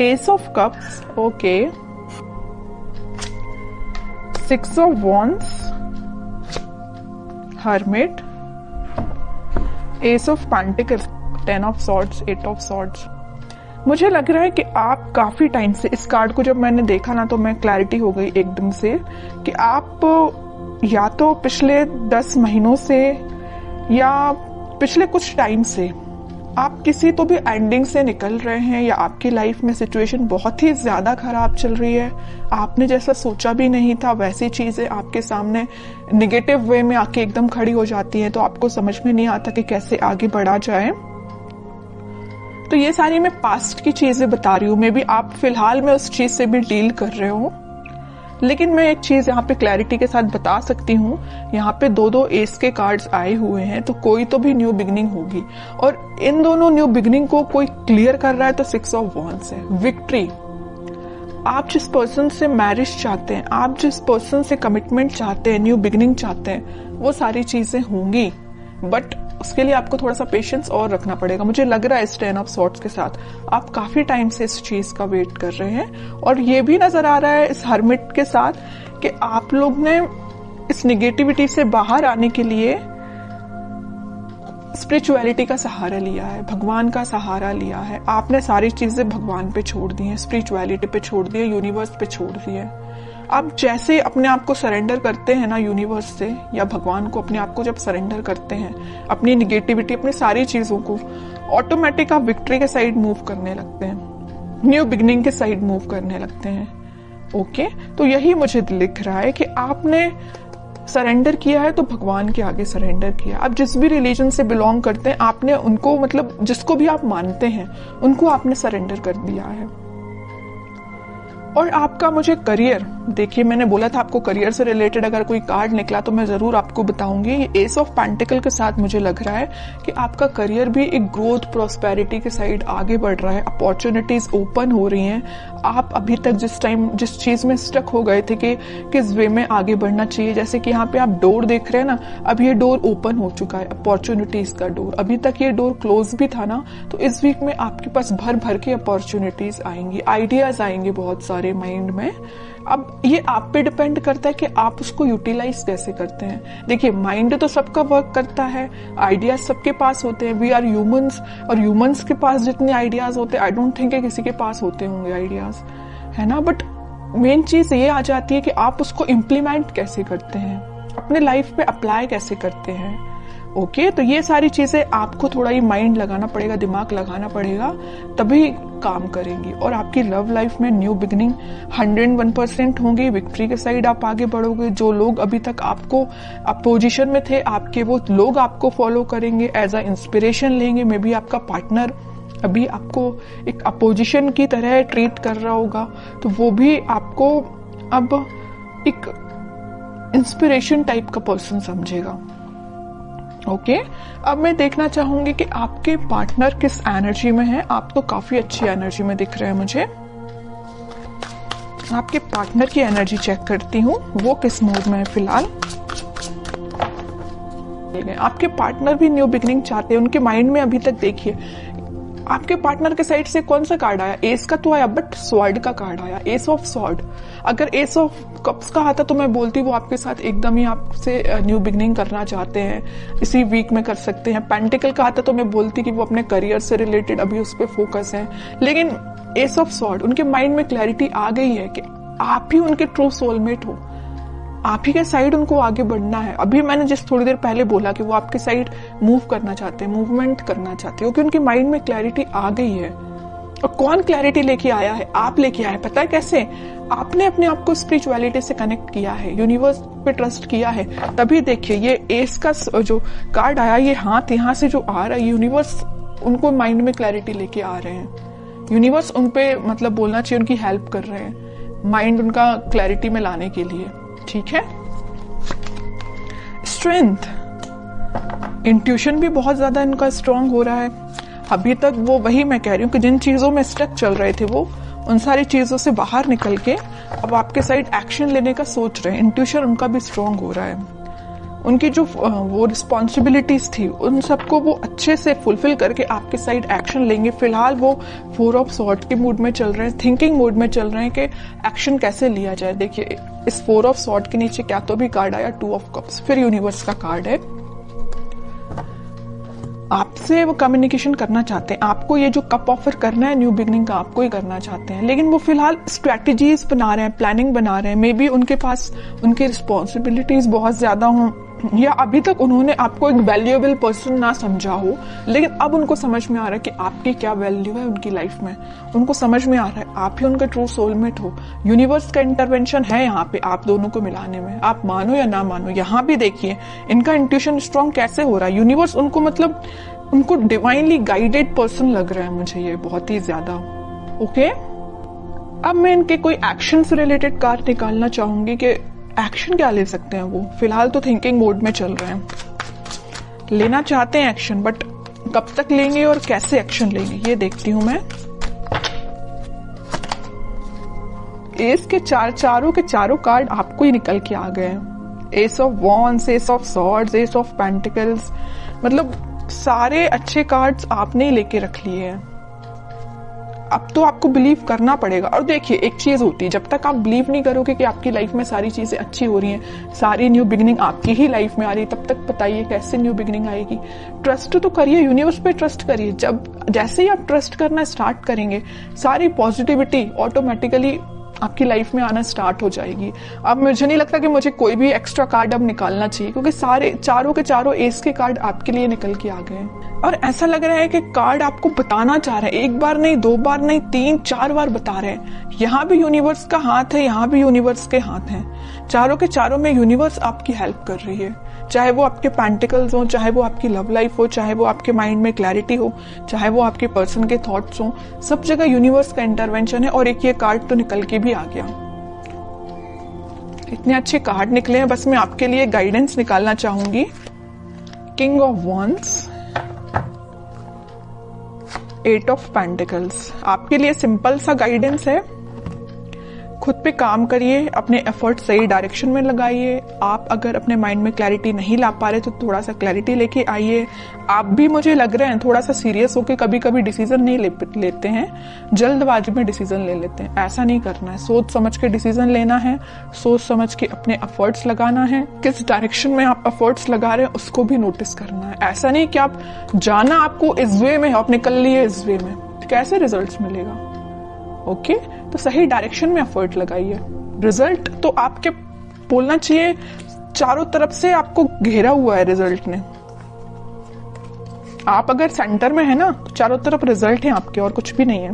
S of cups, okay, 6 of wands, hermit, S of pentacles, 10 of swords, 8 of swords. मुझे लग रहा है कि आप काफी टाइम से, इस कार्ड को जब मैंने देखा ना तो मैं क्लैरिटी हो गई एकदम से कि आप या तो पिछले 10 महीनों से या पिछले कुछ टाइम से आप किसी तो भी एंडिंग से निकल रहे हैं, या आपकी लाइफ में सिचुएशन बहुत ही ज्यादा खराब चल रही है। आपने जैसा सोचा भी नहीं था वैसी चीजें आपके सामने नेगेटिव वे में आके एकदम खड़ी हो जाती हैं, तो आपको समझ में नहीं आता कि कैसे आगे बढ़ा जाए। तो ये सारी मैं पास्ट की चीजें बता रही हूँ, मे बी आप फिलहाल में उस चीज से भी डील कर रहे हो, लेकिन मैं एक चीज यहाँ पे क्लैरिटी के साथ बता सकती हूँ। यहाँ पे 2-2 एस के कार्ड्स आए हुए हैं, तो कोई तो भी न्यू बिगनिंग होगी, और इन दोनों न्यू बिगनिंग को कोई क्लियर कर रहा है तो 6 ऑफ वॉन्ड्स है, विक्ट्री। आप जिस पर्सन से मैरिज चाहते हैं, आप जिस पर्सन से कमिटमेंट चाहते हैं, न्यू बिगनिंग चाहते हैं, वो सारी चीजें होंगी, बट उसके लिए आपको थोड़ा सा पेशेंस और रखना पड़ेगा। मुझे लग रहा है इस 10 ऑफ सॉर्ड्स के साथ आप काफी टाइम से इस चीज का वेट कर रहे हैं, और ये भी नजर आ रहा है इस हर्मिट के साथ कि आप लोग ने इस निगेटिविटी से बाहर आने के लिए स्पिरिचुअलिटी का सहारा लिया है, भगवान का सहारा लिया है। आपने सारी चीजें भगवान पे छोड़ दी हैं, स्पिरिचुअलिटी पे छोड़ दी है, यूनिवर्स पे छोड़ दी है। आप जैसे अपने आप को सरेंडर करते हैं ना यूनिवर्स से या भगवान को, अपने आप को जब सरेंडर करते हैं, अपनी निगेटिविटी, अपनी सारी चीजों को, ऑटोमेटिक आप विक्ट्री के साइड मूव करने लगते हैं, न्यू बिगनिंग के साइड मूव करने लगते हैं। ओके, तो यही मुझे लिख रहा है कि आपने सरेंडर किया है तो भगवान के आगे सरेंडर किया। आप जिस भी रिलीजन से बिलोंग करते हैं, आपने उनको, मतलब जिसको भी आप मानते हैं, उनको आपने सरेंडर कर दिया है। और आपका मुझे करियर, देखिए मैंने बोला था आपको करियर से रिलेटेड अगर कोई कार्ड निकला तो मैं जरूर आपको बताऊंगी। ये एस ऑफ पेंटिकल के साथ मुझे लग रहा है कि आपका करियर भी एक ग्रोथ, प्रॉस्पेरिटी के साइड आगे बढ़ रहा है, अपॉर्चुनिटीज ओपन हो रही हैं। आप अभी तक जिस चीज में स्टक हो गए थे कि किस वे में आगे बढ़ना चाहिए, जैसे कि यहाँ पे आप डोर देख रहे हैं ना, अब ये डोर ओपन हो चुका है, अपॉर्चुनिटीज का डोर। अभी तक ये डोर क्लोज भी था ना, तो इस वीक में आपके पास भर भर के अपॉर्चुनिटीज आएंगी, आइडियाज आएंगे बहुत सारे माइंड में। अब ये आप पे डिपेंड करता है कि आप उसको यूटिलाइज कैसे करते हैं। देखिए माइंड तो सबका वर्क करता है, आइडियाज सबके पास होते हैं, वी आर ह्यूमंस, और ह्यूमंस के पास जितने आइडियाज होते हैं, आई डोंट थिंक किसी के पास होते होंगे आइडियाज, है ना। बट मेन चीज ये आ जाती है कि आप उसको इम्प्लीमेंट कैसे करते हैं, अपने लाइफ पे अप्लाई कैसे करते हैं। ओके, तो ये सारी चीजें आपको थोड़ा ही माइंड लगाना पड़ेगा, दिमाग लगाना पड़ेगा, तभी काम करेंगी। और आपकी लव लाइफ में न्यू बिगनिंग 101% होंगी, विक्ट्री के साइड आप आगे बढ़ोगे। जो लोग अभी तक आपको अपोजिशन में थे, आपके वो लोग आपको फॉलो करेंगे, एज अ इंस्पिरेशन लेंगे। मे बी आपका पार्टनर अभी आपको एक अपोजिशन की तरह ट्रीट कर रहा होगा, तो वो भी आपको अब एक इंस्पिरेशन टाइप का पर्सन समझेगा। ओके, अब मैं देखना चाहूंगी कि आपके पार्टनर किस एनर्जी में है। आप तो काफी अच्छी एनर्जी में दिख रहे हैं मुझे। आपके पार्टनर की एनर्जी चेक करती हूँ, वो किस मूड में है फिलहाल। आपके पार्टनर भी न्यू बिगनिंग चाहते हैं, उनके माइंड में अभी तक देखिए आपके पार्टनर के साइड से कौन सा कार्ड आया, एस का तो आया, बट स्वॉर्ड का कार्ड आया, एस ऑफ स्वॉर्ड। अगर एस ऑफ कप्स का आता तो मैं बोलती वो आपके साथ एकदम ही आपसे न्यू बिगनिंग करना चाहते हैं, इसी वीक में कर सकते हैं। पेंटिकल का आता तो मैं बोलती कि वो अपने करियर से रिलेटेड अभी उस पर फोकस है। लेकिन एस ऑफ स्वॉर्ड, उनके माइंड में क्लैरिटी आ गई है कि आप ही उनके ट्रू सोलमेट हो, आप ही के साइड उनको आगे बढ़ना है। अभी मैंने जिस थोड़ी देर पहले बोला कि वो आपके साइड मूव करना चाहते हैं, मूवमेंट करना चाहते हैं, क्योंकि उनके माइंड में क्लैरिटी आ गई है। और कौन क्लैरिटी लेके आया है? आप लेके आए। पता है कैसे? आपने अपने आप को स्पिरिचुअलिटी से कनेक्ट किया है, यूनिवर्स पे ट्रस्ट किया है। तभी देखिए ये एस का जो कार्ड आया, ये हाथ यहाँ से जो आ रहा है, यूनिवर्स उनको माइंड में क्लैरिटी लेके आ रहे हैं। यूनिवर्स उनपे मतलब बोलना चाहिए उनकी हेल्प कर रहे हैं, माइंड उनका क्लैरिटी में लाने के लिए। ठीक है। स्ट्रेंथ, इंट्यूशन भी बहुत ज्यादा इनका स्ट्रांग हो रहा है। अभी तक वो, वही मैं कह रही हूँ कि जिन चीजों में स्टक चल रहे थे वो उन सारी चीजों से बाहर निकल के अब आपके साइड एक्शन लेने का सोच रहे हैं। इंट्यूशन उनका भी स्ट्रांग हो रहा है। उनकी जो वो रिस्पॉन्सिबिलिटीज थी उन सबको वो अच्छे से फुलफिल करके आपके साइड एक्शन लेंगे। फिलहाल वो 4 ऑफ सॉर्ड के मूड में चल रहे हैं, थिंकिंग मूड में चल रहे हैं कि एक्शन कैसे लिया जाए। देखिए इस 4 ऑफ सॉर्ड के नीचे क्या तो भी कार्ड आया 2 ऑफ कप्स, फिर यूनिवर्स का कार्ड है। आपसे वो कम्युनिकेशन करना चाहते हैं, आपको ये जो कप ऑफर करना है न्यू बिगनिंग का आपको ही करना चाहते हैं, लेकिन वो फिलहाल स्ट्रैटेजीज बना रहे हैं, प्लानिंग बना रहे हैं। मे बी उनके पास उनकी रिस्पॉन्सिबिलिटीज बहुत ज्यादा हों, या अभी तक उन्होंने आपको एक वैल्यूएबल पर्सन ना समझा हो, लेकिन अब उनको समझ में आ रहा है कि आपकी क्या वैल्यू है उनकी लाइफ में। उनको समझ में आ रहा है आप ही उनका ट्रू सोलमेट हो। यूनिवर्स का इंटरवेंशन है यहाँ पे आप दोनों को मिलाने में, आप मानो या ना मानो। यहाँ भी देखिए इनका इंट्यूशन स्ट्रांग कैसे हो रहा है। यूनिवर्स उनको मतलब उनको डिवाइनली गाइडेड पर्सन लग रहा है मुझे ये बहुत ही ज्यादा। ओके, अब मैं इनके कोई एक्शन से रिलेटेड कार्ड निकालना चाहूंगी कि एक्शन क्या ले सकते हैं वो। फिलहाल तो थिंकिंग मोड में चल रहे हैं, लेना चाहते हैं एक्शन, बट कब तक लेंगे और कैसे एक्शन लेंगे ये देखती हूं मैं। एस के चारों के चारों कार्ड आपको ही निकल के आ गए हैं। S of wands, S of swords, S of pentacles, मतलब सारे अच्छे कार्ड्स आपने ही लेके रख लिए हैं। अब तो आपको बिलीव करना पड़ेगा। और देखिए एक चीज होती है, जब तक आप बिलीव नहीं करोगे कि आपकी लाइफ में सारी चीजें अच्छी हो रही हैं, सारी न्यू बिगिनिंग आपकी ही लाइफ में आ रही है, तब तक बताइए कैसे न्यू बिगिनिंग आएगी। ट्रस्ट तो करिए, यूनिवर्स पे ट्रस्ट करिए। जैसे ही आप ट्रस्ट करना स्टार्ट करेंगे सारी पॉजिटिविटी ऑटोमेटिकली आपकी लाइफ में आना स्टार्ट हो जाएगी। अब मुझे नहीं लगता कि मुझे कोई भी एक्स्ट्रा कार्ड अब निकालना चाहिए, क्योंकि सारे चारों के चारों एस के कार्ड आपके लिए निकल के आ गए हैं। और ऐसा लग रहा है कि कार्ड आपको बताना चाह रहे हैं, एक बार नहीं, 2 बार नहीं, 3-4 बार बता रहे हैं। यहाँ भी यूनिवर्स का हाथ है, यहाँ भी यूनिवर्स के हाथ हैं। चारों के चारों में यूनिवर्स आपकी हेल्प कर रही है, चाहे वो आपके पेंटिकल्स हो, चाहे वो आपकी लव लाइफ हो, चाहे वो आपके माइंड में क्लैरिटी हो, चाहे वो आपके पर्सन के थॉट्स हो, सब जगह यूनिवर्स का इंटरवेंशन है। और एक ये कार्ड तो निकल के भी आ गया। इतने अच्छे कार्ड निकले हैं, बस मैं आपके लिए गाइडेंस निकालना चाहूंगी। King of wands, 8 of pentacles, आपके लिए सिंपल सा गाइडेंस है। खुद पे काम करिए, अपने एफर्ट सही डायरेक्शन में लगाइए। आप अगर अपने माइंड में क्लैरिटी नहीं ला पा रहे तो थोड़ा सा क्लैरिटी लेके आइए। आप भी मुझे लग रहे हैं थोड़ा सा सीरियस होके कभी कभी डिसीजन नहीं लेते हैं, जल्दबाजी में डिसीजन ले लेते हैं। ऐसा नहीं करना है, सोच समझ के डिसीजन लेना है, सोच समझ के अपने एफर्ट्स लगाना है। किस डायरेक्शन में आप एफर्ट्स लगा रहे हैं उसको भी नोटिस करना है। ऐसा नहीं कि आप जाना आपको इस वे में, आप निकल लिए इस वे में, कैसे रिजल्ट मिलेगा। ओके, तो सही डायरेक्शन में एफर्ट लगाइए। रिजल्ट तो आपके बोलना चाहिए चारों तरफ से आपको घेरा हुआ है रिजल्ट ने। आप अगर सेंटर में है ना तो चारों तरफ रिजल्ट है आपके, और कुछ भी नहीं है।